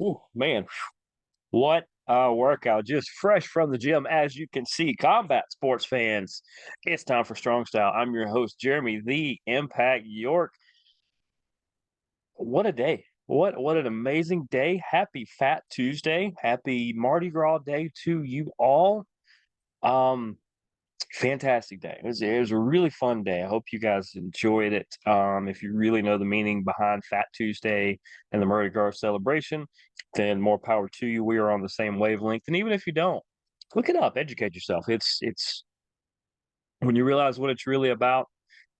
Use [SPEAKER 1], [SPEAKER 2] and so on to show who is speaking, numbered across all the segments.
[SPEAKER 1] Ooh, man, what a workout. Just fresh from the gym, as you can see. Combat sports fans, it's time for Strong Style. I'm your host, Jeremy, the Impact York. What a day. What an amazing day. Happy Fat Tuesday. Happy Mardi Gras Day to you all. Um, Fantastic day. It was a really fun day. I hope you guys enjoyed it. If you really know the meaning behind Fat Tuesday and the Mardi Gras celebration, then more power to you. We are on the same wavelength. And even if you don't, look it up, educate yourself. It's when you realize what it's really about,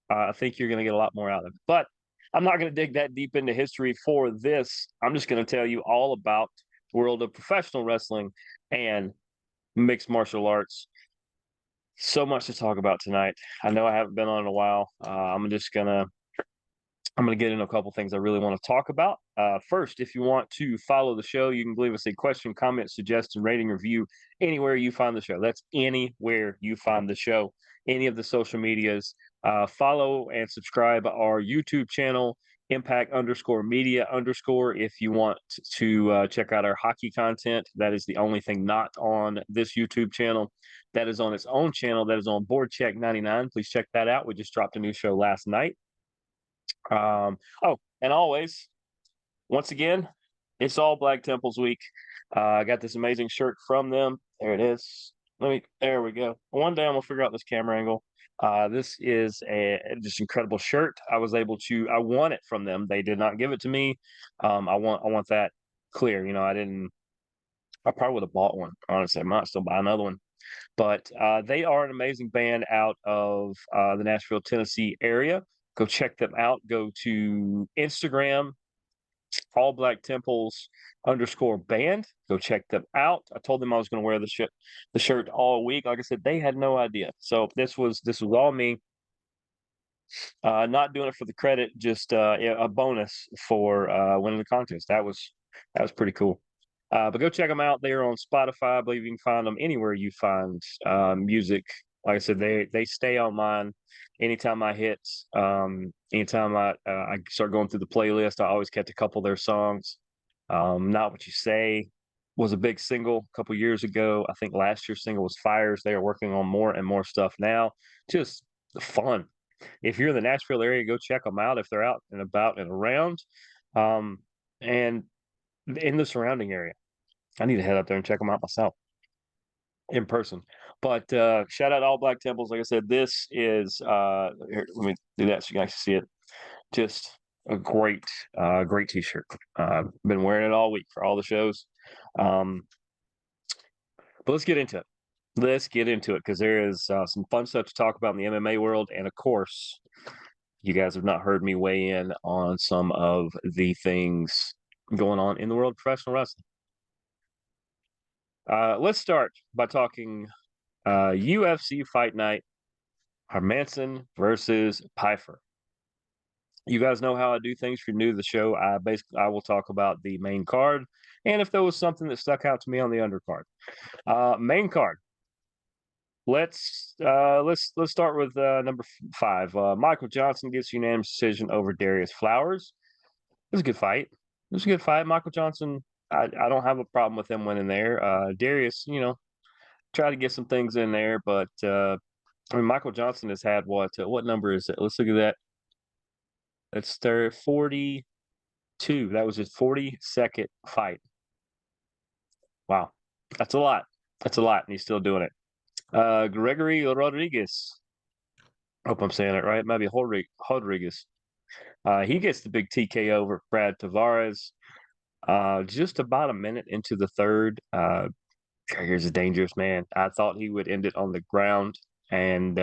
[SPEAKER 1] I think you're going to get a lot more out of it. But I'm not going to dig that deep into history for this. I'm just going to tell you all about the world of professional wrestling and mixed martial arts. So much to talk about tonight. I know I haven't been on in a while. I'm gonna get into a couple things I really want to talk about. First, if you want to follow the show, you can leave us a question, comment, suggestion, rating, review anywhere you find the show. That's anywhere you find the show. Any of the social medias. Follow and subscribe our YouTube channel, Impact underscore Media underscore. If you want to check out our hockey content, that is the only thing not on this YouTube channel. That is on its own channel. That is on Board Check 99. Please check that out. We just dropped a new show last night. Oh, and always, once again, it's all Black Temples week. I got this amazing shirt from them. There it is. There we go. One day I'm gonna figure out this camera angle. This is a just incredible shirt. I won it from them. They did not give it to me. I want that clear. I probably would have bought one. Honestly, I might still buy another one. But they are an amazing band out of the Nashville, Tennessee area. Go check them out. Go to Instagram, All Black Temples underscore band. Go check them out. I told them I was going to wear the shirt all week. Like I said, they had no idea. So this was all me. Not doing it for the credit, just a bonus for winning the contest. That was pretty cool. But go check them out. They are on Spotify. I believe you can find them anywhere you find music. Like I said, they stay online. Anytime I hit, anytime I start going through the playlist, I always catch a couple of their songs. Not What You Say was a big single a couple years ago. I think last year's single was Fires. They are working on more and more stuff now. Just fun. If you're in the Nashville area, go check them out if they're out and about and around. And in the surrounding area. I need to head up there and check them out myself in person. But shout out to All Black Temples. Like I said, this is here, let me do that so you guys can see it. Just a great t-shirt. Been wearing it all week for all the shows. Um, but let's get into it. Let's get into it because there is some fun stuff to talk about in the MMA world, and of course, you guys have not heard me weigh in on some of the things going on in the world of professional wrestling. Let's start by talking UFC Fight Night, Hermansson versus Piper. You guys know how I do things. If you're new to the show, I will talk about the main card, and if there was something that stuck out to me on the undercard. Main card. Let's start with number 5. Michael Johnson gets unanimous decision over Darius Flowers. It was a good fight. It was a good fight. Michael Johnson, I don't have a problem with him winning there. Darius, try to get some things in there, but I mean, Michael Johnson has had what number is it? Let's look at that. That's their 42. That was his 42nd fight. Wow, that's a lot. That's a lot, and he's still doing it. Gregory Rodriguez. Hope I'm saying it right. Maybe Rodriguez. He gets the big TKO over Brad Tavares. Just about a minute into the third. Gregor's a dangerous man. I thought he would end it on the ground, and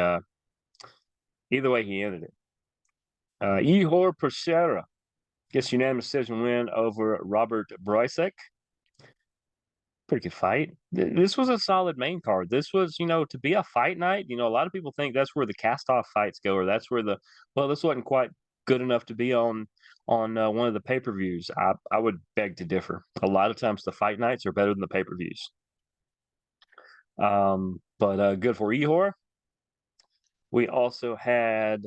[SPEAKER 1] either way, he ended it. Ihor Pereira gets unanimous decision win over Robert Brysek. Pretty good fight. This was a solid main card. This was, to be a fight night. A lot of people think that's where the cast-off fights go, or that's where this wasn't quite good enough to be on one of the pay-per-views. I would beg to differ. A lot of times the fight nights are better than the pay-per-views. But good for Ihor. We also had.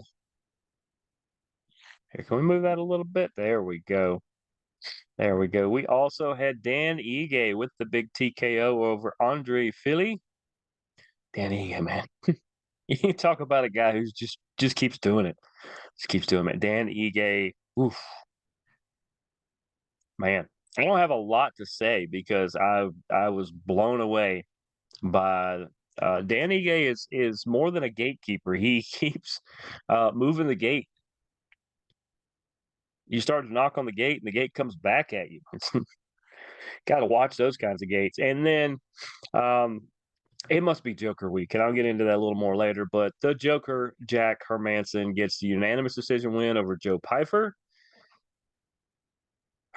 [SPEAKER 1] Here, can we move that a little bit? There we go. There we go. We also had Dan Ige with the big TKO over Andre Philly. Dan Ige, man. You talk about a guy who's just keeps doing it. Just keeps doing it. Dan Ige, oof, man. I don't have a lot to say because I was blown away by Dan Ige is more than a gatekeeper. He keeps moving the gate. You start to knock on the gate and the gate comes back at you. Got to watch those kinds of gates. And then um, it must be Joker week, and I'll get into that a little more later. But the Joker, Jack Hermansson, gets the unanimous decision win over Joe Pfeiffer.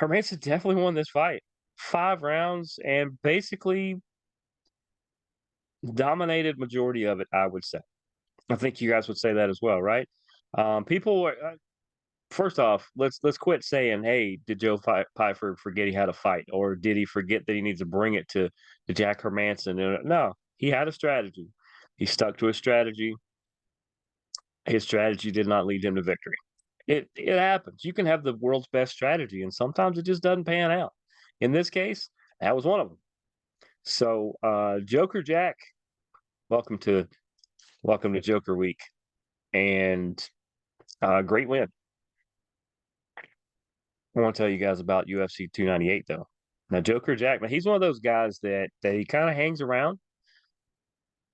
[SPEAKER 1] Hermansson definitely won this fight. 5 rounds and basically dominated majority of it, I would say. I think you guys would say that as well, right? People first off, let's quit saying, "Hey, did Joe Pfeiffer forget he had a fight, or did he forget that he needs to bring it to Jack Hermansson?" No, he had a strategy. He stuck to his strategy. His strategy did not lead him to victory. It happens. You can have the world's best strategy, and sometimes it just doesn't pan out. In this case, that was one of them. So, Joker Jack, welcome to Joker Week, and great win. I want to tell you guys about UFC 298 though. Now, Joker Jack, man, he's one of those guys that he kind of hangs around.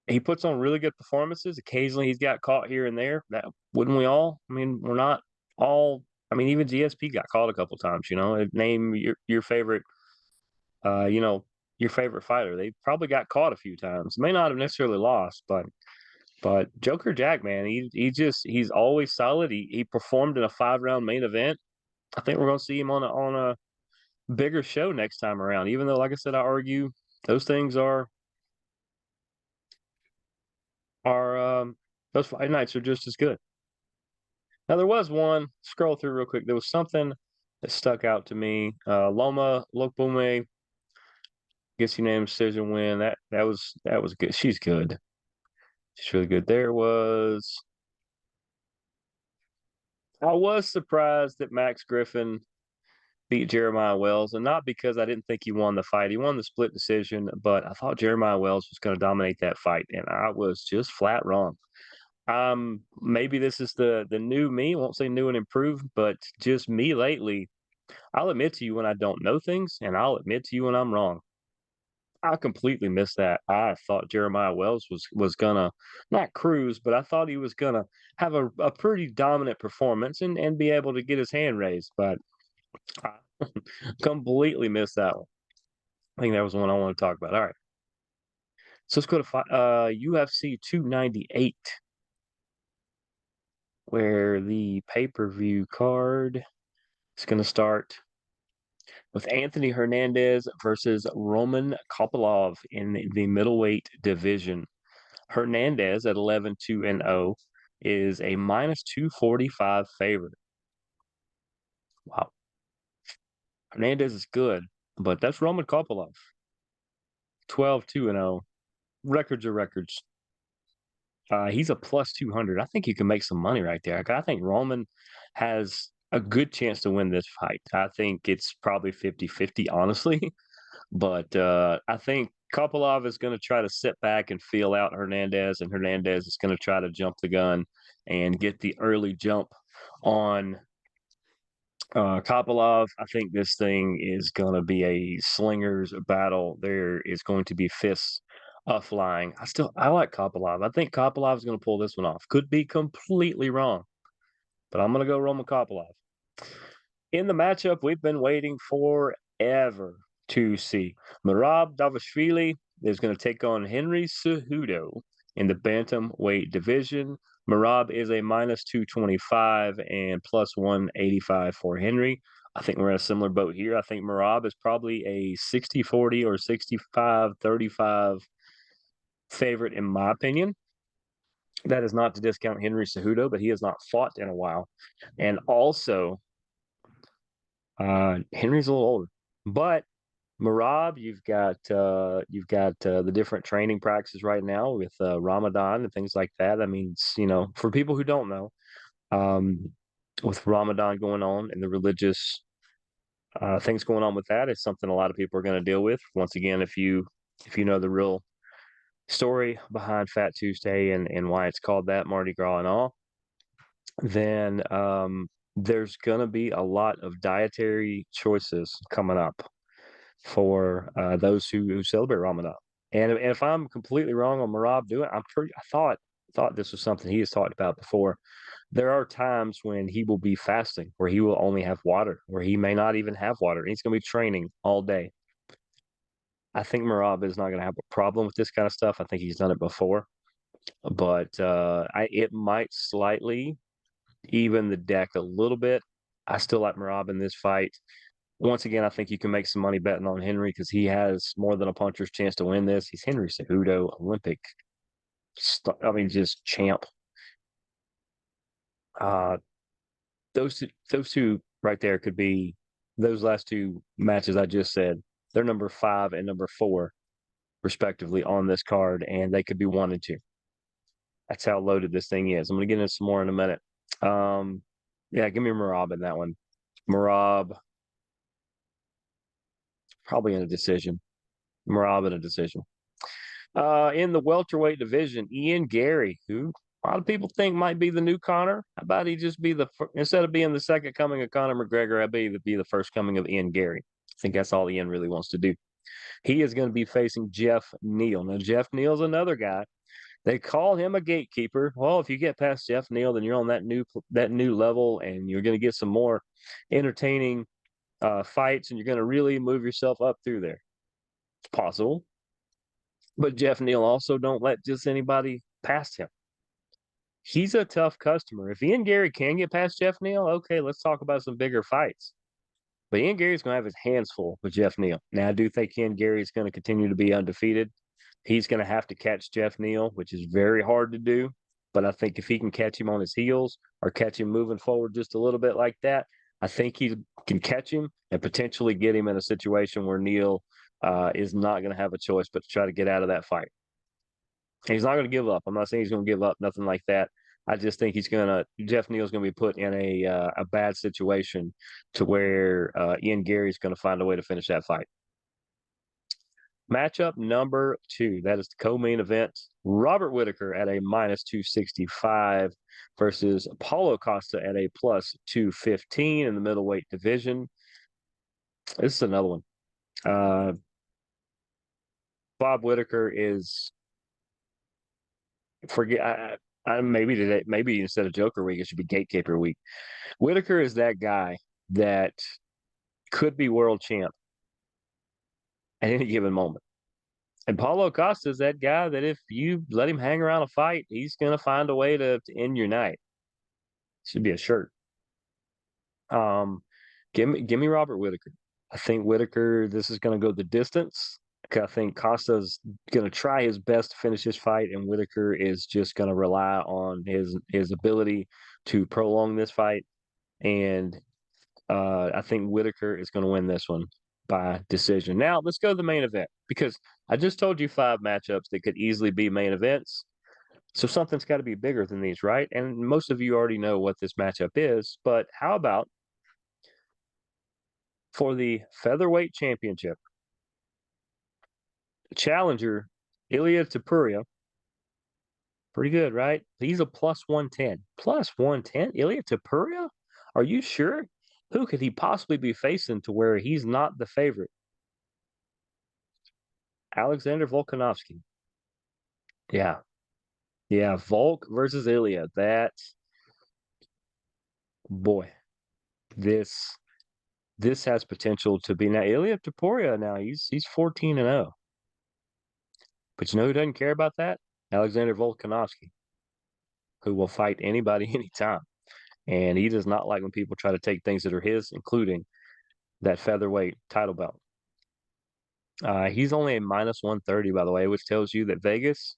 [SPEAKER 1] He puts on really good performances. Occasionally, he's got caught here and there. That wouldn't we all? I mean, we're not all. I mean, even GSP got caught a couple times. Name your favorite. Uh, you know, your favorite fighter. They probably got caught a few times. May not have necessarily lost, but Joker Jack, man, he's always solid. He performed in a 5 round main event. I think we're gonna see him on a bigger show next time around. Even though, like I said, I argue those things are those fight nights are just as good. Now there was one scroll through real quick. There was something that stuck out to me. Loma Lokbume gets unanimous decision win. That was good. She's good. She's really good. I was surprised that Max Griffin beat Jeremiah Wells, and not because I didn't think he won the fight. He won the split decision, but I thought Jeremiah Wells was going to dominate that fight, and I was just flat wrong. Maybe this is the new me. I won't say new and improved, but just me lately. I'll admit to you when I don't know things, and I'll admit to you when I'm wrong. I completely missed that. I thought Jeremiah Wells was gonna not cruise, but I thought he was gonna have a pretty dominant performance and be able to get his hand raised, but I completely missed that one. I think that was the one I want to talk about. All right. So let's go to UFC 298, where the pay-per-view card is going to start with Anthony Hernandez versus Roman Kopylov in the middleweight division. Hernandez at 11-2-0 is a minus 245 favorite. Wow. Hernandez is good, but that's Roman Kopylov. 12-2-0. Records are records. He's a plus 200. I think you can make some money right there. I think Roman has a good chance to win this fight. I think it's probably 50-50, honestly. But I think Kopylov is going to try to sit back and feel out Hernandez, and Hernandez is going to try to jump the gun and get the early jump on Kopylov. I think this thing is going to be a slingers battle. There is going to be fists flying. I like Kopylov. I think Kopylov is going to pull this one off. Could be completely wrong, but I'm going to go Roman Kopylov. In the matchup, we've been waiting forever to see. Merab Davashvili is going to take on Henry Cejudo in the bantamweight division. Merab is a minus 225 and plus 185 for Henry. I think we're in a similar boat here. I think Merab is probably a 60-40 or 65-35 favorite, in my opinion. That is not to discount Henry Cejudo, but he has not fought in a while. And also, Henry's a little older, but Merab, you've got the different training practices right now with Ramadan and things like that. I mean, for people who don't know, with Ramadan going on and the religious things going on with that is something a lot of people are going to deal with. Once again, if you know the real story behind Fat Tuesday and why it's called that, Mardi Gras and all, then there's going to be a lot of dietary choices coming up for those who celebrate Ramadan. And if I'm completely wrong on Marab doing, I thought this was something he has talked about before. There are times when he will be fasting, where he will only have water, where he may not even have water. And he's going to be training all day. I think Marab is not going to have a problem with this kind of stuff. I think he's done it before, but it might slightly even the deck a little bit. I still like Marab in this fight. Once again, I think you can make some money betting on Henry because he has more than a puncher's chance to win this. He's Henry Cejudo, Olympic, just champ. Uh, those two right there could be those last two matches I just said. They're number 5 and number 4, respectively, on this card, and they could be 1 and 2. That's how loaded this thing is. I'm going to get into some more in a minute. Yeah, give me Marab in that one. Marab, probably in a decision. Marab in a decision. In the welterweight division, Ian Gary, who a lot of people think might be the new Conor. How about he just be instead of being the second coming of Conor McGregor, I bet he would be the first coming of Ian Gary. I think that's all Ian really wants to do. He is going to be facing Jeff Neal. Now, Jeff Neal's another guy. They call him a gatekeeper. Well, if you get past Jeff Neal, then you're on that new level, and you're going to get some more entertaining fights, and you're going to really move yourself up through there. It's possible. But Jeff Neal also don't let just anybody past him. He's a tough customer. If Ian Gary can get past Jeff Neal, okay, let's talk about some bigger fights. But Ian Gary's going to have his hands full with Jeff Neal. Now, I do think Ian Gary's going to continue to be undefeated. He's going to have to catch Jeff Neal, which is very hard to do. But I think if he can catch him on his heels or catch him moving forward just a little bit like that, I think he can catch him and potentially get him in a situation where Neal is not going to have a choice but to try to get out of that fight. He's not going to give up. I'm not saying he's going to give up, nothing like that. I just think Jeff Neal's going to be put in a bad situation to where Ian Gary's going to find a way to finish that fight. Matchup number 2, that is the co-main event. Robert Whitaker at a minus 265 versus Paulo Costa at a plus 215 in the middleweight division. This is another one. Bob Whitaker is maybe today, maybe instead of Joker week, it should be Gatekeeper week. Whitaker is that guy that could be world champ at any given moment. And Paulo Costa is that guy that if you let him hang around a fight, he's going to find a way to end your night. Should be a shirt. Give me Robert Whitaker. I think Whitaker, this is going to go the distance. I think Costa's going to try his best to finish this fight, and Whitaker is just going to rely on his ability to prolong this fight. And I think Whitaker is going to win this one by decision. Now, let's go to the main event, because I just told you 5 matchups that could easily be main events. So something's got to be bigger than these, right? And most of you already know what this matchup is, but how about for the featherweight championship? Challenger, Ilya Tapuria. Pretty good, right? He's a plus 110. Plus 110? Ilya Tapuria? Are you sure? Who could he possibly be facing to where he's not the favorite? Alexander Volkanovski. Yeah. Yeah, Volk versus Ilya. Boy, this has potential to be. Now Ilya Taporia, now he's 14-0. But you know who doesn't care about that? Alexander Volkanovski, who will fight anybody anytime. And he does not like when people try to take things that are his, including that featherweight title belt. He's only a minus 130, by the way, which tells you that Vegas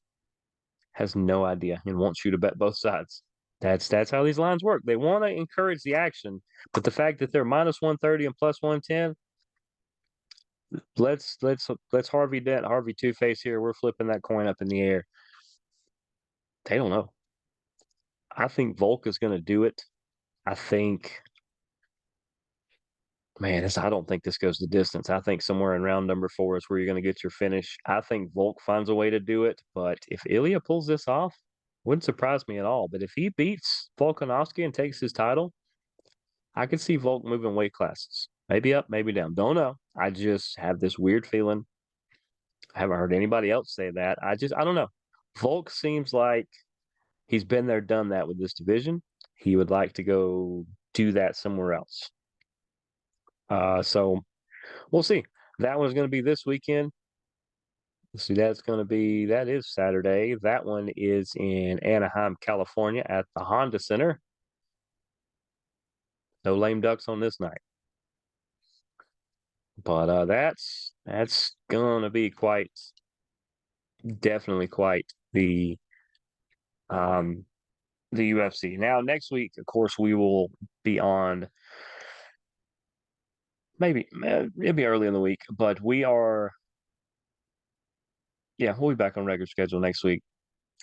[SPEAKER 1] has no idea and wants you to bet both sides. That's how these lines work. They want to encourage the action, but the fact that they're minus 130 and plus 110, let's Harvey Dent, Harvey Two Face here. We're flipping that coin up in the air. They don't know. I think Volk is going to do it. I think Man, I don't think this goes the distance. I think somewhere in round number 4 is where you're going to get your finish. I think Volk finds a way to do it, but if Ilya pulls this off, wouldn't surprise me at all. But if he beats Volkanovski and takes his title, I could see Volk moving weight classes. Maybe up, maybe down. Don't know. I just have this weird feeling. I haven't heard anybody else say that. I don't know. Volk seems like he's been there, done that with this division. He would like to go do that somewhere else. So we'll see. That one's going to be this weekend. Let's see, that is Saturday. That one is in Anaheim, California at the Honda Center. No lame ducks on this night. But that's gonna be definitely quite the UFC. Now next week, of course, we will be on it'll be early in the week, but we'll be back on regular schedule next week.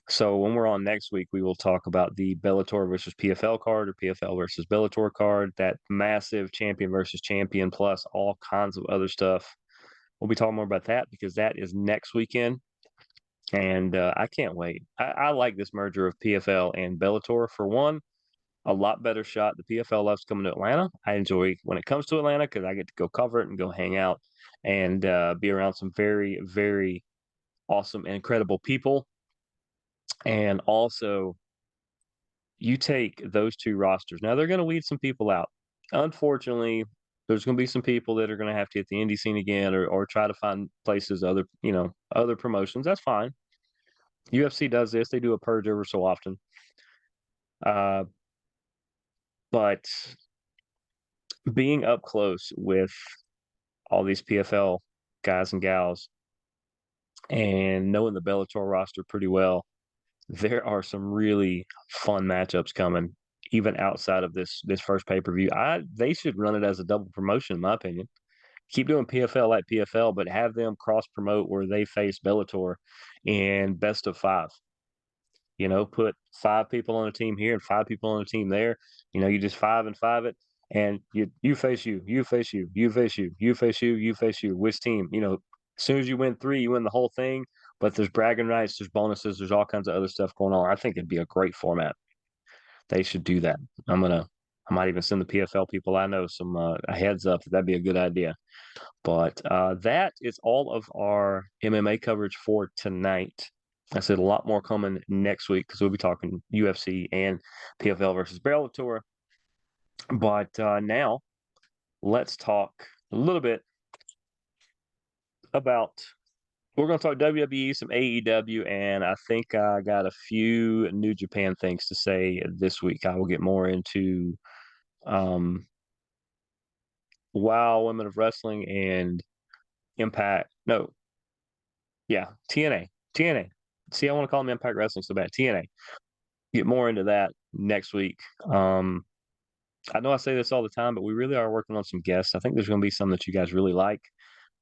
[SPEAKER 1] So when we're on next week, we will talk about the Bellator versus PFL card or PFL versus Bellator card, that massive champion versus champion, plus all kinds of other stuff. We'll be talking more about that because that is next weekend. And I can't wait. I like this merger of PFL and Bellator. For one, a lot better shot. The PFL loves coming to Atlanta. I enjoy when it comes to Atlanta because I get to go cover it and go hang out and be around some very, very awesome and incredible people. And also, you take those two rosters. Now, they're going to weed some people out. Unfortunately, there's going to be some people that are going to have to hit the indie scene again or try to find places, other promotions. That's fine. UFC does this. They do a purge ever so often. But being up close with all these PFL guys and gals and knowing the Bellator roster pretty well, there are some really fun matchups coming, even outside of this first pay-per-view. They should run it as a double promotion, in my opinion. Keep doing PFL like PFL, but have them cross promote where they face Bellator in best of 5. Put 5 people on a team here and 5 people on a team there. You just 5 and 5 it, and you face you face you, you face you, you face you, you face you. Which team? As soon as you win 3, you win the whole thing. But there's bragging rights, there's bonuses, there's all kinds of other stuff going on. I think it'd be a great format. They should do that. I might even send the PFL people I know some a heads up. That'd be a good idea. But that is all of our MMA coverage for tonight. I said a lot more coming next week because we'll be talking UFC and PFL versus Bellator. But now let's talk a little bit about. We're going to talk WWE, some AEW, and I think I got a few New Japan things to say this week. I will get more into WoW, Women of Wrestling, and Impact. No, yeah, TNA. TNA. See, I want to call them Impact Wrestling so bad. TNA. Get more into that next week. I know I say this all the time, but we really are working on some guests. I think there's going to be some that you guys really like.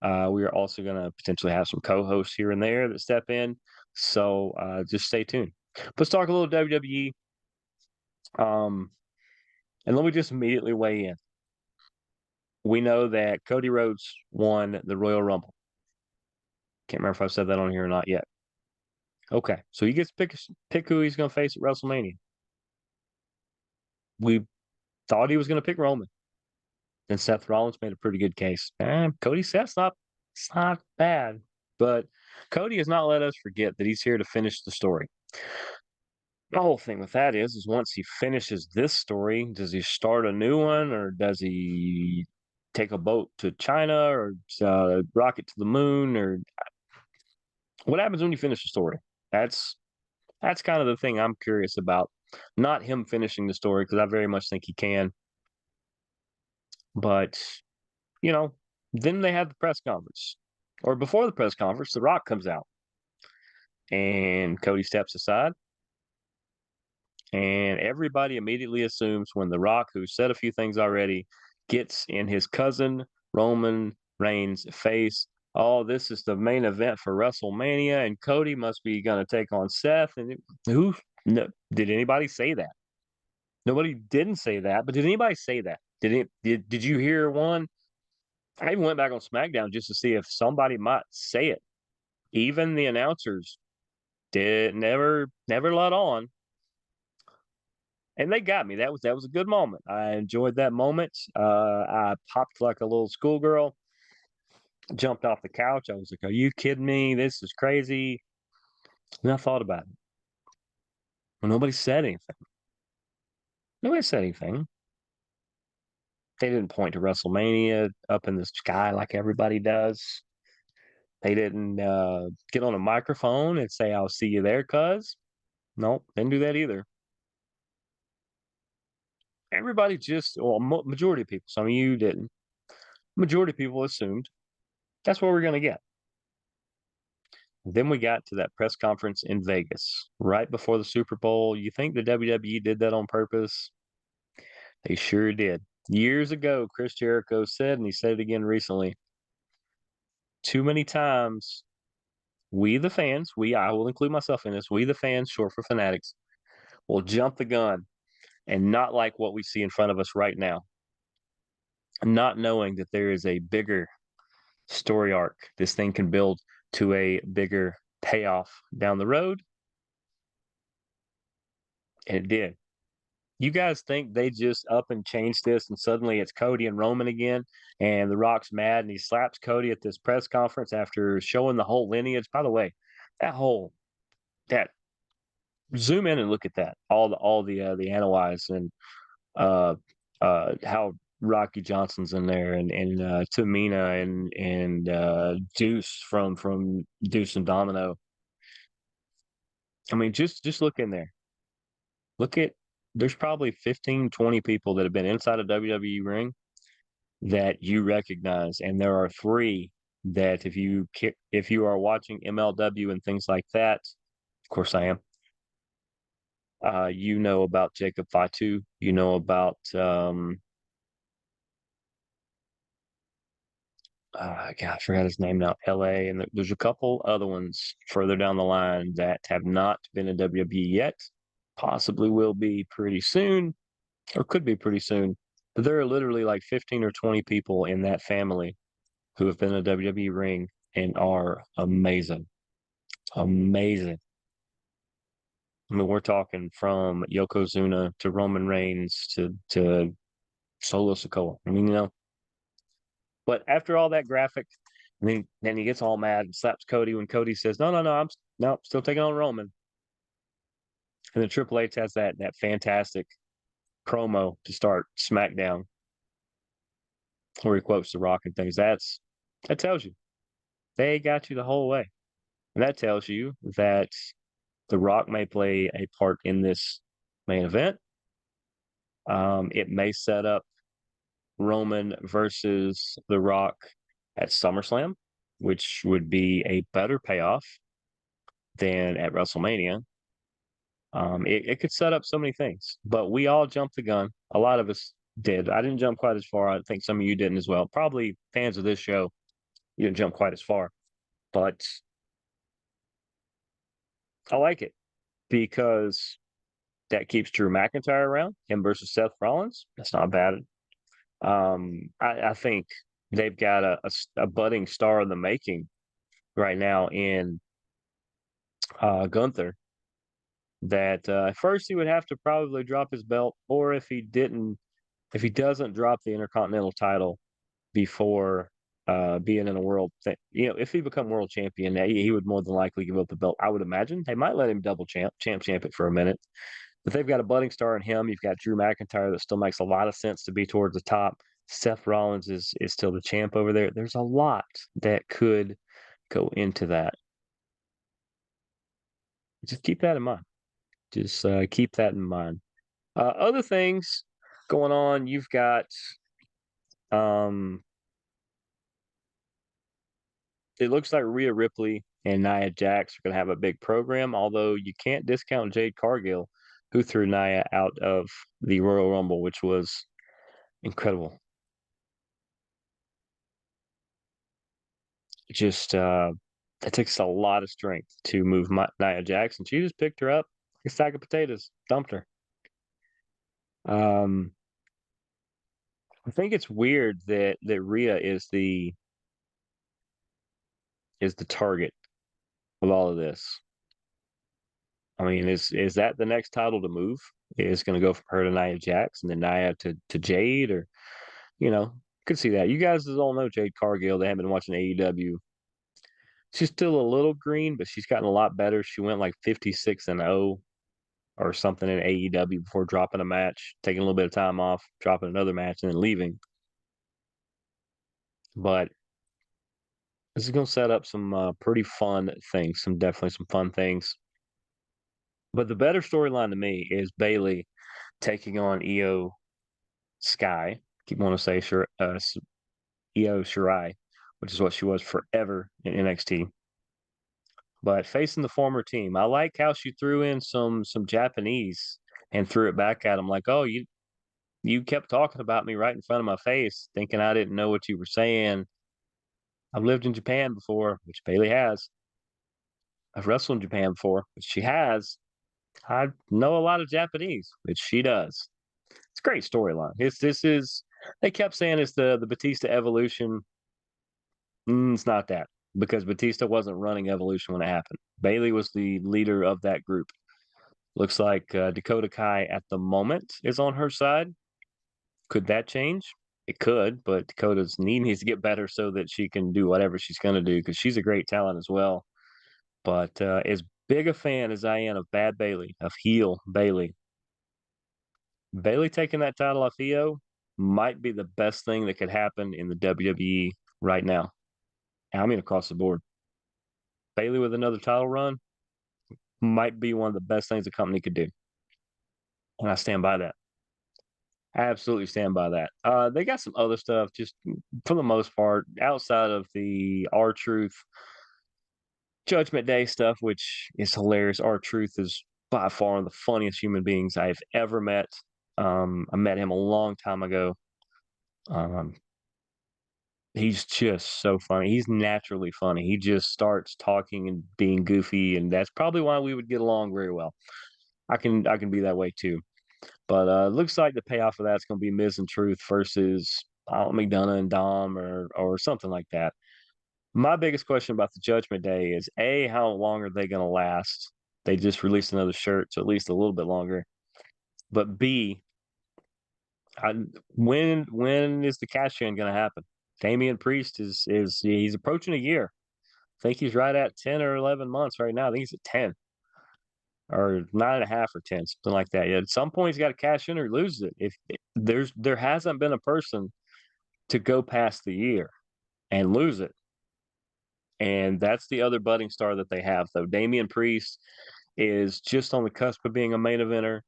[SPEAKER 1] We are also going to potentially have some co-hosts here and there that step in. So just stay tuned. Let's talk a little WWE. And let me just immediately weigh in. We know that Cody Rhodes won the Royal Rumble. Can't remember if I've said that on here or not yet. Okay, so he gets to pick who he's going to face at WrestleMania. We thought he was going to pick Roman. Then Seth Rollins made a pretty good case. Seth's not bad. But Cody has not let us forget that he's here to finish the story. The whole thing with that is once he finishes this story, does he start a new one or does he take a boat to China or rocket to the moon, or what happens when you finish the story? That's kind of the thing I'm curious about. Not him finishing the story, because I very much think he can. But, then they have the press conference. Or before the press conference, The Rock comes out. And Cody steps aside. And everybody immediately assumes when The Rock, who said a few things already, gets in his cousin Roman Reigns' face, oh, this is the main event for WrestleMania, and Cody must be going to take on Seth. And who? No, did anybody say that? Nobody didn't say that, but did anybody say that? Did you hear one? I even went back on SmackDown just to see if somebody might say it. Even the announcers did never let on, and they got me. That was a good moment. I enjoyed that moment. I popped like a little schoolgirl, jumped off the couch. I was like, "Are you kidding me? This is crazy." And I thought about it. Well, nobody said anything. Nobody said anything. They didn't point to WrestleMania up in the sky like everybody does. They didn't get on a microphone and say, "I'll see you there, cuz." Nope, didn't do that either. Everybody just, well, majority of people, some of you didn't. Majority of people assumed that's what we're going to get. Then we got to that press conference in Vegas right before the Super Bowl. You think the WWE did that on purpose? They sure did. Years ago, Chris Jericho said, and he said it again recently, too many times we the fans, I will include myself in this, we the fans, short for fanatics, will jump the gun and not like what we see in front of us right now, not knowing that there is a bigger story arc. This thing can build to a bigger payoff down the road. And it did. You guys think they just up and changed this and suddenly it's Cody and Roman again and The Rock's mad and he slaps Cody at this press conference after showing the whole lineage? By the way, that zoom in and look at that. All the analyze and uh how Rocky Johnson's in there and Tamina and Deuce from Deuce and Domino. I mean, just look in there. Look at there's probably 15, 20 people that have been inside a WWE ring that you recognize, and there are three that if you are watching MLW and things like that, of course I am. You know about Jacob Fatu. You know about God, I forgot his name now. LA, and there's a couple other ones further down the line that have not been in WWE yet. Possibly will be pretty soon, or could be pretty soon. But there are literally like 15 or 20 people in that family who have been in a WWE ring and are amazing. Amazing. I mean, we're talking from Yokozuna to Roman Reigns to Solo Sikoa. I mean, but after all that graphic, then he gets all mad and slaps Cody when Cody says, "No, no, no, no, still taking on Roman." And then Triple H has that fantastic promo to start SmackDown where he quotes The Rock and things. That tells you they got you the whole way, and that tells you that The Rock may play a part in this main event. It may set up Roman versus The Rock at SummerSlam, which would be a better payoff than at WrestleMania. It could set up so many things, but we all jumped the gun. A lot of us did. I didn't jump quite as far. I think some of you didn't as well. Probably fans of this show, you didn't jump quite as far, but I like it because that keeps Drew McIntyre around, him versus Seth Rollins. That's not bad. I think they've got a budding star in the making right now in Gunther. That at first he would have to probably drop his belt, or if he doesn't drop the Intercontinental title before being in a world thing, if he become world champion, he would more than likely give up the belt. I would imagine they might let him double champ it for a minute. But they've got a budding star in him. You've got Drew McIntyre that still makes a lot of sense to be towards the top. Seth Rollins is still the champ over there. There's a lot that could go into that. Just keep that in mind. Just keep that in mind. Other things going on, you've got it looks like Rhea Ripley and Nia Jax are going to have a big program, although you can't discount Jade Cargill, who threw Nia out of the Royal Rumble, which was incredible. Just it takes a lot of strength to move Nia Jax, and she just picked her up like a sack of potatoes, dumped her. Um, I think it's weird that Rhea is the target of all of this. I mean, is that the next title to move? Is going to go from her to Nia Jax and then Nia to Jade, or could see that. You guys all know Jade Cargill. They haven't been watching AEW. She's still a little green, but she's gotten a lot better. She went like 56-0 or something in AEW before dropping a match, taking a little bit of time off, dropping another match, and then leaving. But this is going to set up some pretty fun things, definitely some fun things. But the better storyline to me is Bayley taking on Io Sky. Keep wanting to say Io Shirai, which is what she was forever in NXT. But facing the former team, I like how she threw in some Japanese and threw it back at him like, "Oh, you kept talking about me right in front of my face, thinking I didn't know what you were saying. I've lived in Japan before, which Bailey has. I've wrestled in Japan before, which she has. I know a lot of Japanese, which she does. It's a great storyline. This is they kept saying it's the Batista evolution. It's not that because Batista wasn't running Evolution when it happened. Bailey was the leader of that group. Looks like Dakota Kai at the moment is on her side. Could that change? It could, but Dakota's knee needs to get better so that she can do whatever she's going to do because she's a great talent as well. But as big a fan as I am of Bad Bailey, of heel Bailey, Bailey taking that title off Io might be the best thing that could happen in the WWE right now. I mean, across the board. Bailey with another title run might be one of the best things the company could do. And I stand by that. I absolutely stand by that. They got some other stuff, just for the most part, outside of the R-Truth Judgment Day stuff, which is hilarious. R-Truth is by far one of the funniest human beings I've ever met. I met him a long time ago. Um, he's just so funny. He's naturally funny. He just starts talking and being goofy, and that's probably why we would get along very well. I can be that way too. But looks like the payoff for that's going to be Miz and Truth versus McDonough and Dom or something like that. My biggest question about the Judgment Day is A, how long are they going to last? They just released another shirt, so at least a little bit longer. But B, I, when is the cash in going to happen? Damian Priest is he's approaching a year. I think he's right at 10 or 11 months right now. I think he's at 10 or 9.5 or 10, something like that. Yeah, at some point he's got to cash in or he loses it. If there hasn't been a person to go past the year and lose it. And that's the other budding star that they have, though. Damian Priest is just on the cusp of being a main eventer.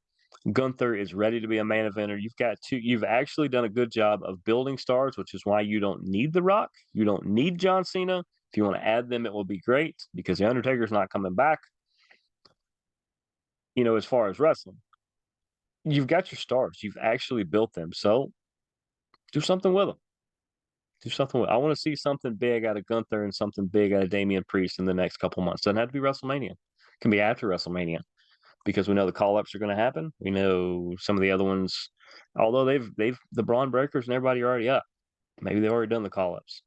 [SPEAKER 1] Gunther is ready to be a main eventer. You've actually done a good job of building stars, which is why you don't need The Rock. You don't need John Cena. If you want to add them, it will be great because The Undertaker's not coming back. As far as wrestling, you've got your stars. You've actually built them. So do something with them. Do something with. I want to see something big out of Gunther and something big out of Damian Priest in the next couple months. Doesn't have to be WrestleMania. It can be after WrestleMania because we know the call ups are going to happen. We know some of the other ones, although they've the Braun Breakers and everybody are already up. Maybe they've already done the call ups.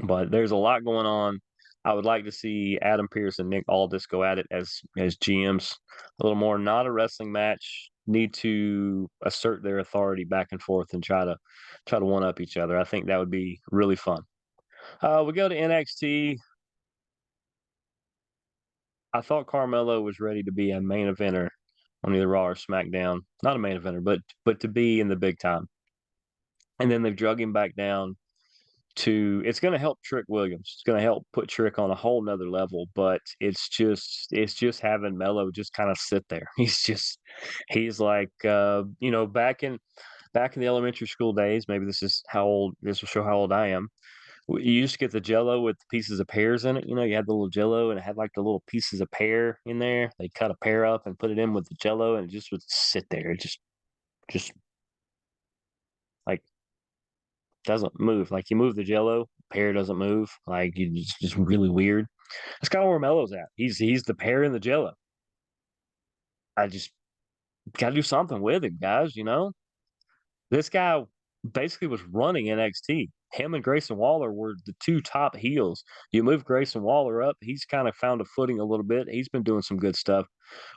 [SPEAKER 1] But there's a lot going on. I would like to see Adam Pearce and Nick Aldis go at it as GMs a little more. Not a wrestling match. Need to assert their authority back and forth and try to one up each other. I think that would be really fun. We go to NXT. I thought Carmelo was ready to be a main eventer on either Raw or SmackDown. Not a main eventer, but to be in the big time. And then they've drug him back down it's going to help Trick Williams. It's going to help put Trick on a whole nother level, but it's just having Mello just kind of sit there. He's like back in the elementary school days, maybe this will show how old I am. You used to get the Jello with pieces of pears in it. You had the little Jello and it had like the little pieces of pear in there. They cut a pear up and put it in with the Jello and it just would sit there. It just like doesn't move. Like you move the Jello, pear doesn't move. Like it's just really weird. That's kind of where Melo's at. He's the pear in the Jello. I just got to do something with him, guys. This guy. basically was running NXT. Him and Grayson Waller were the two top heels. You move Grayson Waller up, he's kind of found a footing a little bit. He's been doing some good stuff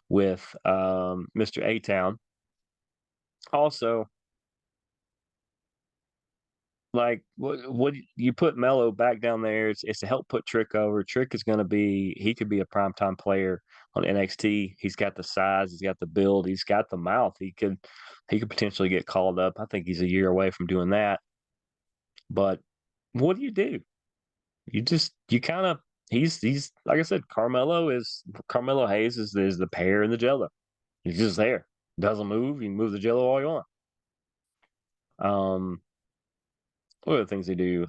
[SPEAKER 1] with Mr. A Town. Also, like what you put Mello back down there, it's to help put Trick over. Trick is going to be he could be a primetime player on NXT. He's got the size, he's got the build, he's got the mouth. He could potentially get called up. I think he's a year away from doing that. But what do? You kind of he's like I said, Carmelo Hayes is the Pear and the Jello. He's just there, doesn't move. You can move the Jello all you want. Um, what other things they do?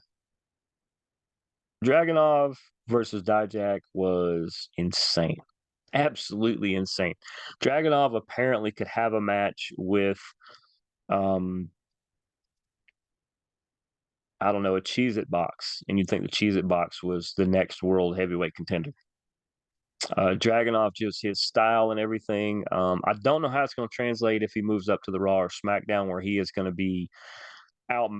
[SPEAKER 1] Dragonov versus Dijak was insane, absolutely insane. Dragonov apparently could have a match with um I don't know, a Cheez It box, and you'd think the Cheez It box was the next world heavyweight contender. Dragonov, just his style and everything. I don't know how it's going to translate if he moves up to the Raw or SmackDown, where he is going to be out.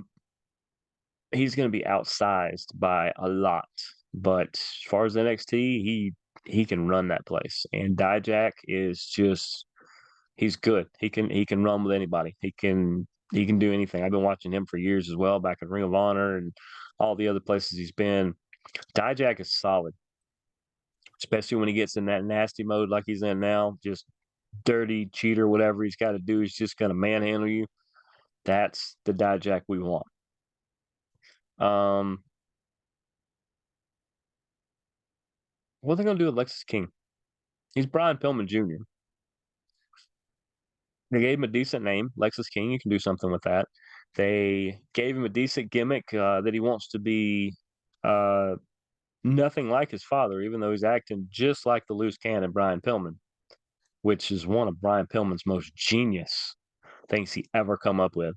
[SPEAKER 1] He's going to be outsized by a lot. But as far as NXT, he can run that place. And Dijak is just he's good. He can run with anybody. He can do anything. I've been watching him for years as well, back in Ring of Honor and all the other places he's been. Dijak is solid, especially when he gets in that nasty mode like he's in now, just dirty cheater, whatever he's got to do. He's just going to manhandle you. That's the Dijak we want. Um, what are they going to do with Lexus King? He's Brian Pillman Jr. They gave him a decent name, Lexus King. You can do something with that. They gave him a decent gimmick that he wants to be uh, nothing like his father, even though he's acting just like the loose cannon Brian Pillman, which is one of Brian Pillman's most genius things he ever come up with.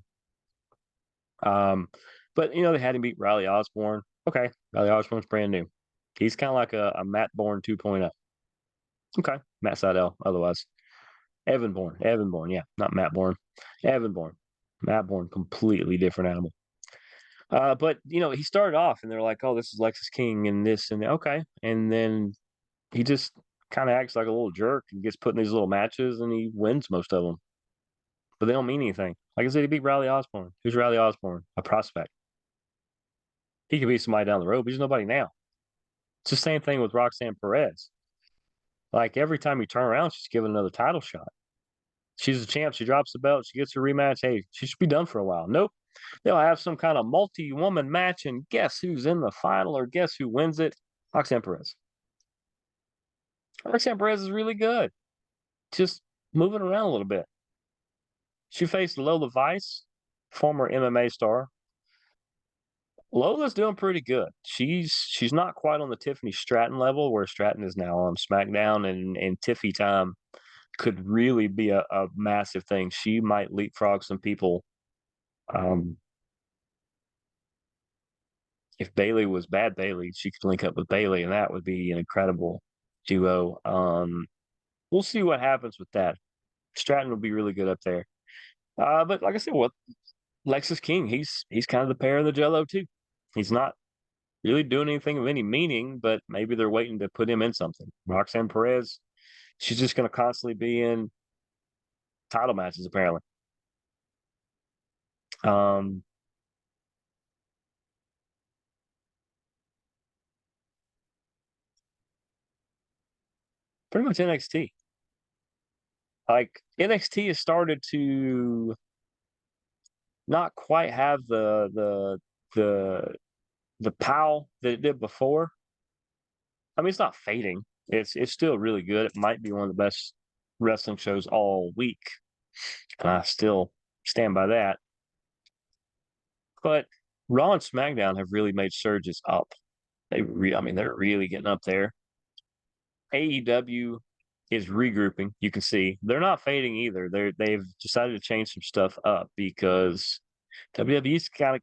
[SPEAKER 1] Um, but they had him beat Riley Osborne. Okay, Riley Osborne's brand new. He's kind of like a Matt Bourne 2.0. Okay, Matt Seidel. Otherwise, Evan Bourne. Yeah, not Matt Bourne. Evan Bourne. Matt Bourne, completely different animal. But he started off, and they're like, "Oh, this is Lexus King and this and that." Okay, and then he just kind of acts like a little jerk and gets put in these little matches, and he wins most of them. But they don't mean anything. Like I said, he beat Riley Osborne. Who's Riley Osborne? A prospect. He could be somebody down the road, but he's nobody now. It's the same thing with Roxanne Perez. Like every time you turn around, she's given another title shot. She's a champ. She drops the belt. She gets her rematch. Hey, she should be done for a while. Nope. They'll have some kind of multi-woman match, and guess who's in the final or guess who wins it? Roxanne Perez. Roxanne Perez is really good. Just moving around a little bit. She faced Lola Vice, former MMA star. Lola's doing pretty good. She's not quite on the Tiffany Stratton level, where Stratton is now on SmackDown, and Tiffy time could really be a massive thing. She might leapfrog some people. Um, if Bailey was bad Bailey, she could link up with Bailey, and that would be an incredible duo. We'll see what happens with that. Stratton would be really good up there. But like I said, what Lexus King, he's kind of the Pear of the Jello too. He's not really doing anything of any meaning, but maybe they're waiting to put him in something. Roxanne Perez, she's just going to constantly be in title matches, apparently. Um, Pretty much NXT. Like NXT has started to not quite have the the pow that it did before. I mean, it's not fading. It's still really good. It might be one of the best wrestling shows all week, and I still stand by that. But Raw and SmackDown have really made surges up. I mean, they're really getting up there. AEW is regrouping. You can see they're not fading either. They've decided to change some stuff up because WWE's kind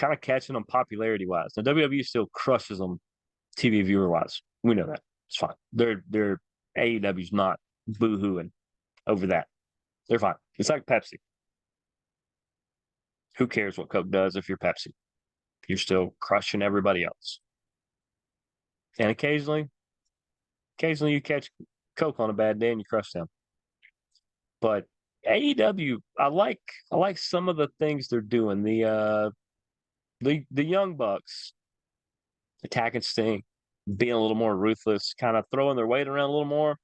[SPEAKER 1] of catching them popularity wise. Now WWE still crushes them TV viewer wise. We know that. It's fine. They're AEW's not boo-hooing over that. They're fine. It's like Pepsi. Who cares what Coke does if you're Pepsi? You're still crushing everybody else. And occasionally you catch Coke on a bad day and you crush them. But AEW, I like some of the things they're doing. The Young Bucks attacking Sting, being a little more ruthless, kind of throwing their weight around a little more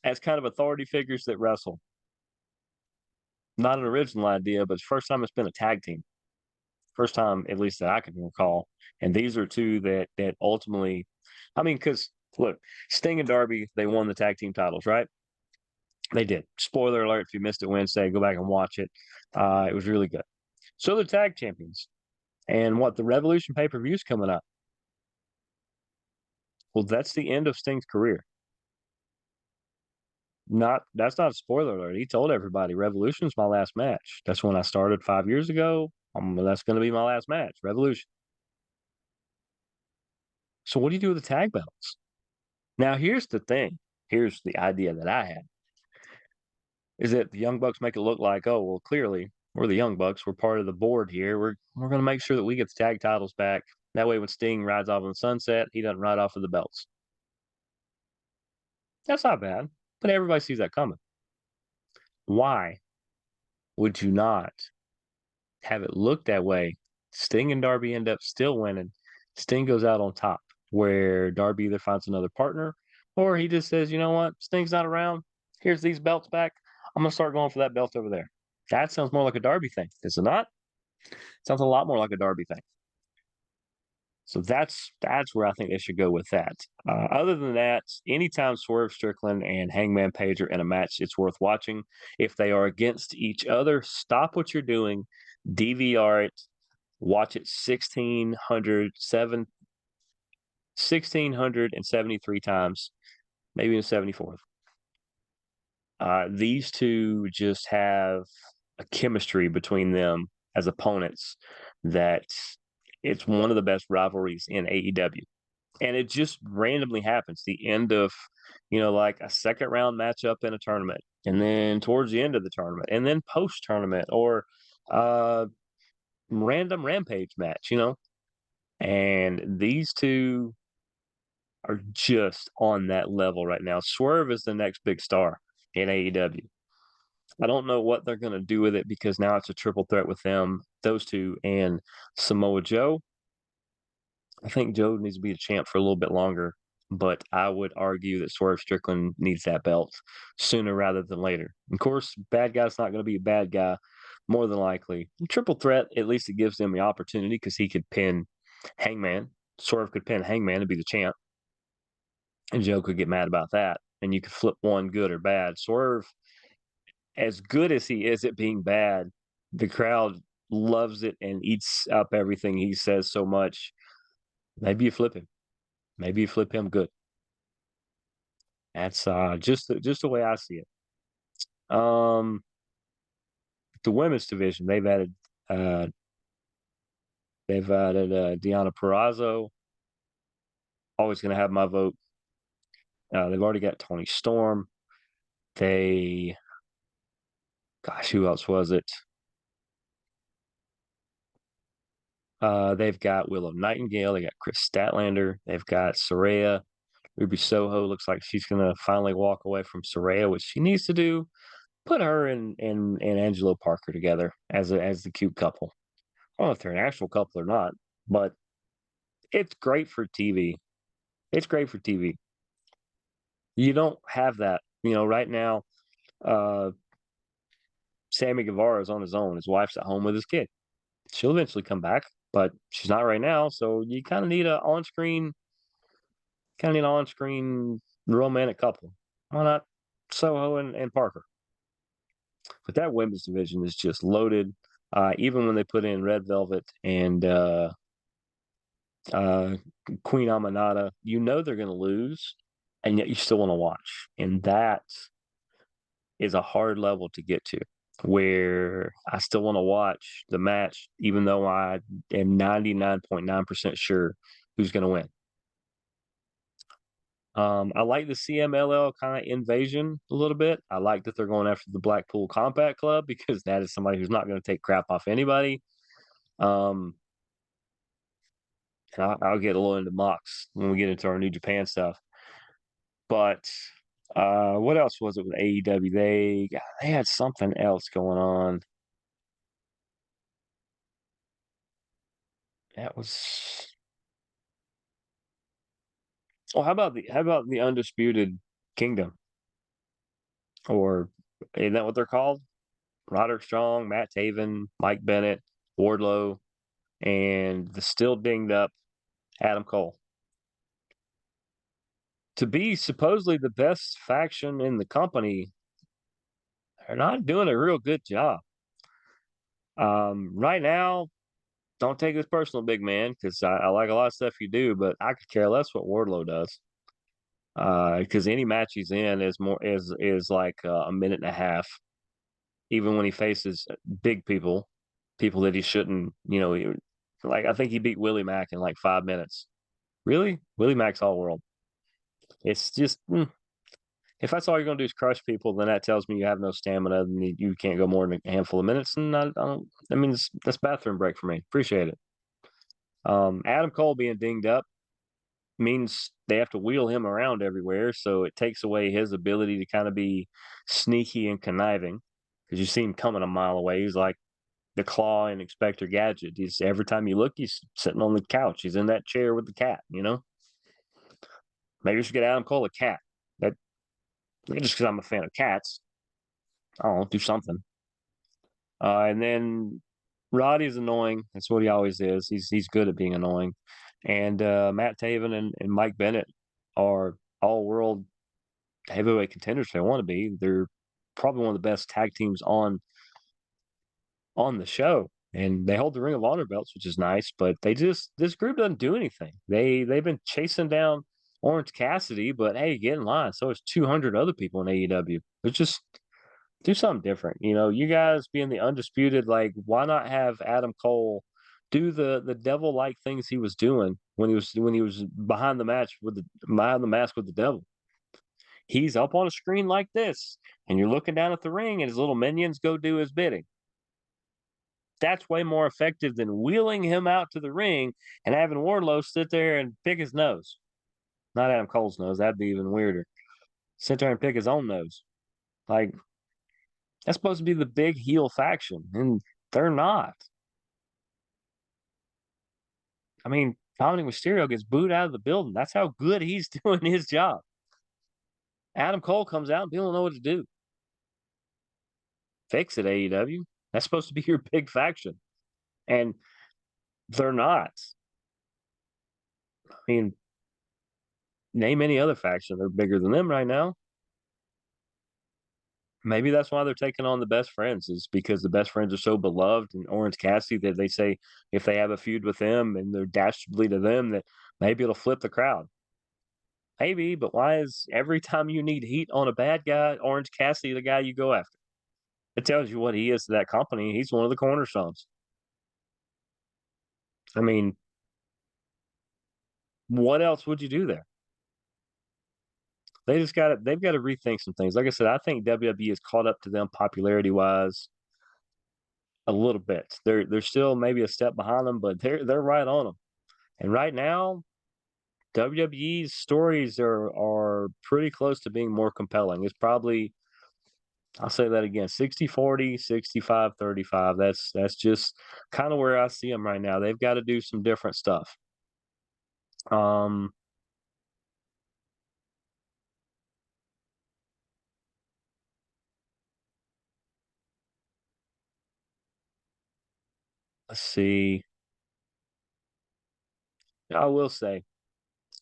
[SPEAKER 1] as kind of authority figures that wrestle. Not an original idea, but it's the first time it's been a tag team. First time, at least that I can recall. And these are two that ultimately, I mean, because look, Sting and Darby, they won the tag team titles, right? They did. Spoiler alert: if you missed it Wednesday, go back and watch it. It was really good. So they're tag champions, and what the Revolution pay per view is coming up. Well, that's the end of Sting's career. That's not a spoiler alert. He told everybody Revolution's my last match. That's when I started 5 years ago. That's going to be my last match, Revolution. So what do you do with the tag belts? Now here's the thing. Here's the idea that I had is that the Young Bucks make it look like, oh well, clearly we're the Young Bucks. We're part of the board here. We're going to make sure that we get the tag titles back. That way, when Sting rides off in the sunset, he doesn't ride off with the belts. That's not bad, but everybody sees that coming. Why would you not have it look that way? Sting and Darby end up still winning. Sting goes out on top, where Darby either finds another partner or he just says, you know what, Sting's not around. Here's these belts back. I'm going to start going for that belt over there. That sounds more like a Darby thing, does it not? Sounds a lot more like a Darby thing. So that's where I think they should go with that. Other than that, anytime Swerve Strickland and Hangman Page are in a match, it's worth watching. If they are against each other, stop what you're doing, DVR it, watch it 1,673 times, maybe in 74th. These two just have a chemistry between them as opponents that it's one of the best rivalries in AEW. And it just randomly happens. The end of, like a second round matchup in a tournament, and then towards the end of the tournament, and then post tournament, or random rampage match, And these two are just on that level right now. Swerve is the next big star in AEW. I don't know what they're going to do with it because now it's a triple threat with those two, and Samoa Joe. I think Joe needs to be a champ for a little bit longer, but I would argue that Swerve Strickland needs that belt sooner rather than later. Of course, bad guy's not going to be a bad guy, more than likely. Triple threat, at least it gives them the opportunity because he could pin Hangman. Swerve could pin Hangman and be the champ, and Joe could get mad about that, and you could flip one good or bad. Swerve, as good as he is at being bad, the crowd loves it and eats up everything he says so much. Maybe you flip him. Maybe you flip him good. That's just the way I see it. The women's division, uh they've added Deonna Purrazzo. Always going to have my vote. They've already got Tony Storm. Gosh, who else was it? They've got Willow Nightingale. They got Chris Statlander. They've got Saraya. Ruby Soho looks like she's going to finally walk away from Saraya, which she needs to do. Put her and Angelo Parker together as the cute couple. I don't know if they're an actual couple or not, but it's great for TV. It's great for TV. You don't have that, right now. Sammy Guevara is on his own. His wife's at home with his kid. She'll eventually come back, but she's not right now. So you kind of need an on-screen romantic couple. Why not Soho and Parker? But that women's division is just loaded. Even when they put in Red Velvet and Queen Amanada, they're going to lose, and yet you still want to watch. And that is a hard level to get to, where I still want to watch the match, even though I am 99.9% sure who's going to win. I like the CMLL kind of invasion a little bit. I like that they're going after the Blackpool Combat Club because that is somebody who's not going to take crap off anybody. Um, and I'll get a little into Mox when we get into our New Japan stuff. But what else was it with AEW? They had something else going on. That was how about the Undisputed Kingdom, or isn't that what they're called? Roderick Strong, Matt Taven, Mike Bennett, Wardlow, and the still dinged up Adam Cole. To be supposedly the best faction in the company, they're not doing a real good job. Right now, don't take this personal, big man, because I like a lot of stuff you do, but I could care less what Wardlow does. Because any match he's in is like a minute and a half, even when he faces big people that he shouldn't. Like I think he beat Willie Mack in like 5 minutes. Really, Willie Mack's all world. It's just if that's all you're gonna do is crush people, then that tells me you have no stamina and you can't go more than a handful of minutes. And I don't. That means that's bathroom break for me. Appreciate it. Adam Cole being dinged up means they have to wheel him around everywhere, so it takes away his ability to kind of be sneaky and conniving because you see him coming a mile away. He's like the Claw and Inspector Gadget. He's every time you look, he's sitting on the couch. He's in that chair with the cat. Maybe you should get Adam Cole a cat. That just because I'm a fan of cats. I don't know, do something. And then Roddy's annoying. That's what he always is. He's good at being annoying. And Matt Taven and Mike Bennett are all world heavyweight contenders if they want to be. They're probably one of the best tag teams on the show. And they hold the Ring of Honor belts, which is nice, but this group doesn't do anything. They've been chasing down Orange Cassidy, but hey, get in line. So is 200 other people in AEW. It's just do something different. You guys being the undisputed, like, why not have Adam Cole do the devil like things he was doing when he was behind the mask with the devil? He's up on a screen like this, and you're looking down at the ring, and his little minions go do his bidding. That's way more effective than wheeling him out to the ring and having Wardlow sit there and pick his nose. Not Adam Cole's nose. That'd be even weirder. Sit there and pick his own nose. Like, that's supposed to be the big heel faction, and they're not. I mean, Dominic Mysterio gets booed out of the building. That's how good he's doing his job. Adam Cole comes out and people don't know what to do. Fix it, AEW. That's supposed to be your big faction. And they're not. I mean, name any other faction. They're bigger than them right now. Maybe that's why they're taking on the best friends, is because the best friends are so beloved and Orange Cassidy that they say if they have a feud with them and they're dastardly to them, that maybe it'll flip the crowd. Maybe, but why is every time you need heat on a bad guy, Orange Cassidy the guy you go after? It tells you what he is to that company. He's one of the cornerstones. I mean, what else would you do there? They've got to rethink some things. Like I said, I think WWE has caught up to them popularity wise a little bit. They're still maybe a step behind them, but they're right on them. And right now, WWE's stories are pretty close to being more compelling. It's probably, I'll say that again, 60-40, 65-35. That's just kind of where I see them right now. They've got to do some different stuff. Um, let's see. I will say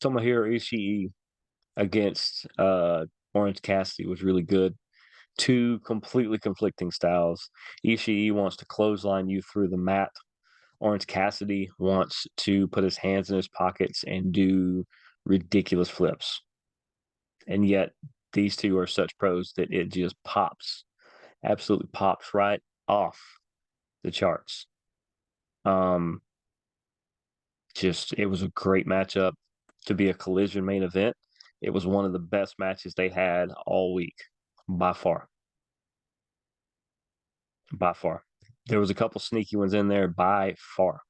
[SPEAKER 1] Tomohiro Ishii against Orange Cassidy was really good. Two completely conflicting styles. Ishii wants to clothesline you through the mat. Orange Cassidy wants to put his hands in his pockets and do ridiculous flips. And yet these two are such pros that it just pops, absolutely pops right off the charts. Um, just it was a great matchup to be a collision main event. It was one of the best matches they had all week, by far. By far. There was a couple sneaky ones in there by far.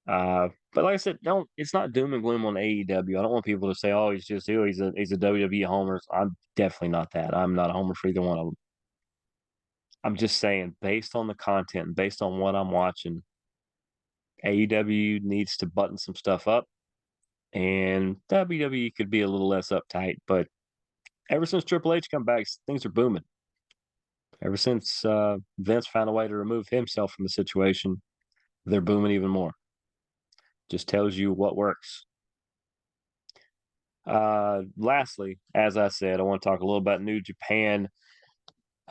[SPEAKER 1] But like I said, don't it's not doom and gloom on AEW. I don't want people to say, "Oh, he's a WWE homer." I'm definitely not that. I'm not a homer for either one of them. I'm just saying, based on the content, based on what I'm watching, AEW needs to button some stuff up, and WWE could be a little less uptight. But ever since Triple H come back, things are booming. Ever since Vince found a way to remove himself from the situation, they're booming even more. Just tells you what works. Lastly, as I said, I want to talk a little about New Japan.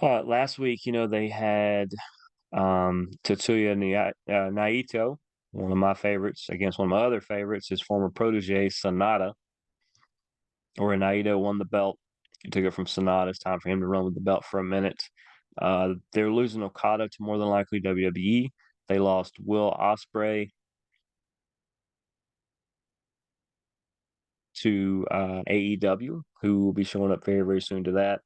[SPEAKER 1] Last week, they had Tetsuya Naito, one of my favorites, against one of my other favorites, his former protege, Sonata, where Naito won the belt. He took it from Sonata. It's time for him to run with the belt for a minute. They're losing Okada to more than likely WWE. They lost Will Ospreay to AEW, who will be showing up very, very soon to that.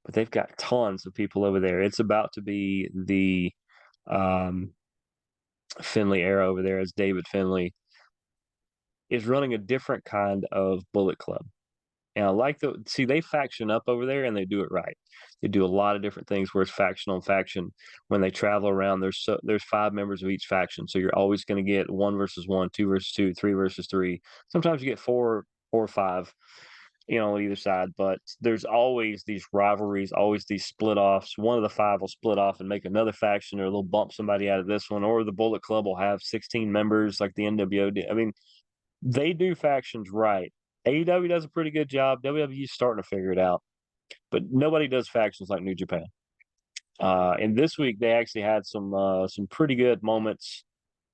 [SPEAKER 1] But they've got tons of people over there. It's about to be the Finley era over there, as David Finley is running a different kind of Bullet Club. And I like they faction up over there and they do it right. They do a lot of different things where it's faction on faction. When they travel around, there's 5 members of each faction. So you're always going to get 1 versus 1, 2 versus 2, 3 versus 3. Sometimes you get 4 or 5, on either side. But there's always these rivalries, always these split offs. One of the 5 will split off and make another faction, or they'll bump somebody out of this one, or the Bullet Club will have 16 members like the NWO did. I mean, they do factions right. AEW does a pretty good job. WWE's starting to figure it out, but nobody does factions like New Japan. And this week they actually had some pretty good moments.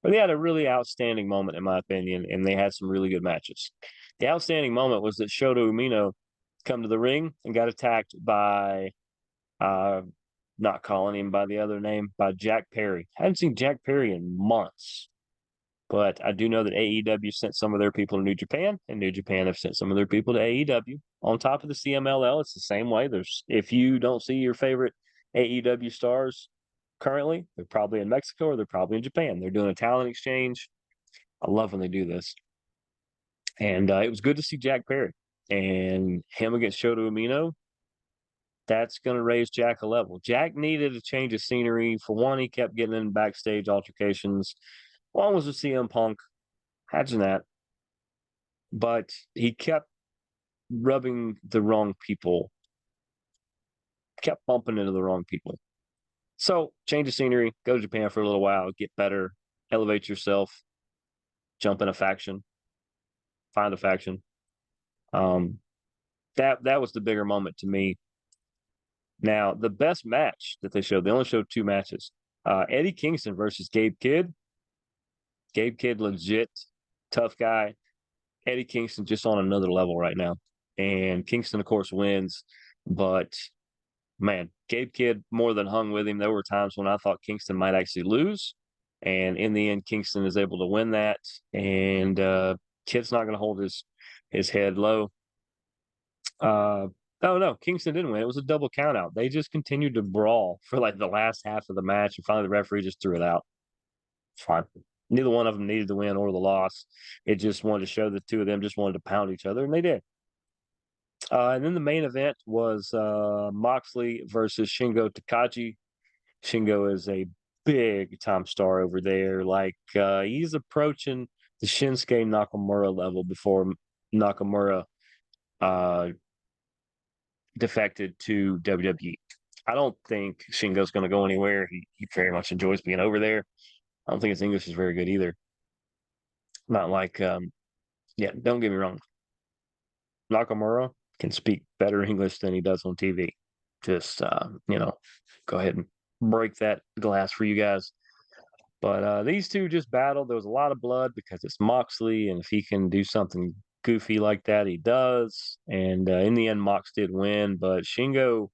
[SPEAKER 1] Or they had a really outstanding moment, in my opinion, and they had some really good matches. The outstanding moment was that Shota Umino come to the ring and got attacked by, not calling him by the other name, by Jack Perry. I haven't seen Jack Perry in months. But I do know that AEW sent some of their people to New Japan, and New Japan have sent some of their people to AEW. On top of the CMLL, it's the same way. If you don't see your favorite AEW stars currently, they're probably in Mexico or they're probably in Japan. They're doing a talent exchange. I love when they do this. And it was good to see Jack Perry and him against Shota Umino. That's going to raise Jack a level. Jack needed a change of scenery. For one, he kept getting in backstage altercations. One was with CM Punk. Imagine that. But he kept rubbing the wrong people, kept bumping into the wrong people. So change of scenery, go to Japan for a little while, get better, elevate yourself, jump in a faction, find a faction. That was the bigger moment to me. Now, the best match that they only showed 2 matches. Eddie Kingston versus Gabe Kidd. Gabe Kidd, legit, tough guy. Eddie Kingston just on another level right now. And Kingston, of course, wins. But, man, Gabe Kidd more than hung with him. There were times when I thought Kingston might actually lose. And in the end, Kingston is able to win that. And Kidd's not going to hold his head low. Oh, no, Kingston didn't win. It was a double countout. They just continued to brawl for like the last half of the match. And finally, the referee just threw it out. Fine. Neither one of them needed the win or the loss. It just wanted to show the two of them just wanted to pound each other, and they did. And then the main event was Moxley versus Shingo Takagi. Shingo is a big time star over there. Like he's approaching the Shinsuke Nakamura level before Nakamura defected to WWE. I don't think Shingo's going to go anywhere. He very much enjoys being over there. I don't think his English is very good either. Not like, yeah, don't get me wrong. Nakamura can speak better English than he does on TV. Just, go ahead and break that glass for you guys. But these two just battled. There was a lot of blood because it's Moxley, and if he can do something goofy like that, he does. And in the end, Mox did win, but Shingo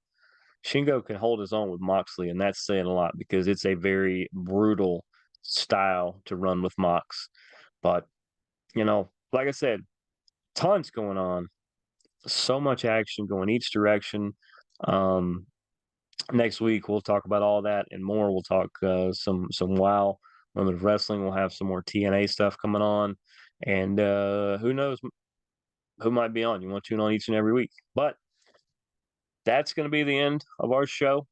[SPEAKER 1] can hold his own with Moxley, and that's saying a lot because it's a very brutal style to run with Mox. But like I said, tons going on. So much action going each direction. Um, Next week we'll talk about all that and more. We'll talk some WoW, women's wrestling. We'll have some more TNA stuff coming on, and who knows who might be on. You want to tune on each and every week. But that's going to be the end of our show.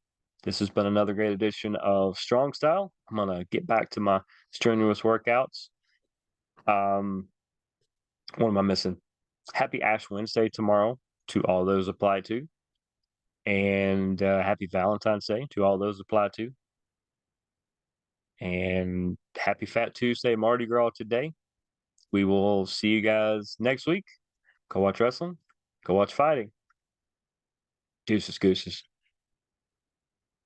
[SPEAKER 1] This has been another great edition of Strong Style. I'm gonna get back to my strenuous workouts. Um, what am I missing? Happy Ash Wednesday tomorrow to all those applied to, and happy Valentine's Day to all those applied to, and happy Fat Tuesday, Mardi Gras today. We will see you guys next week. Go watch wrestling. Go watch fighting. Deuces, gooses.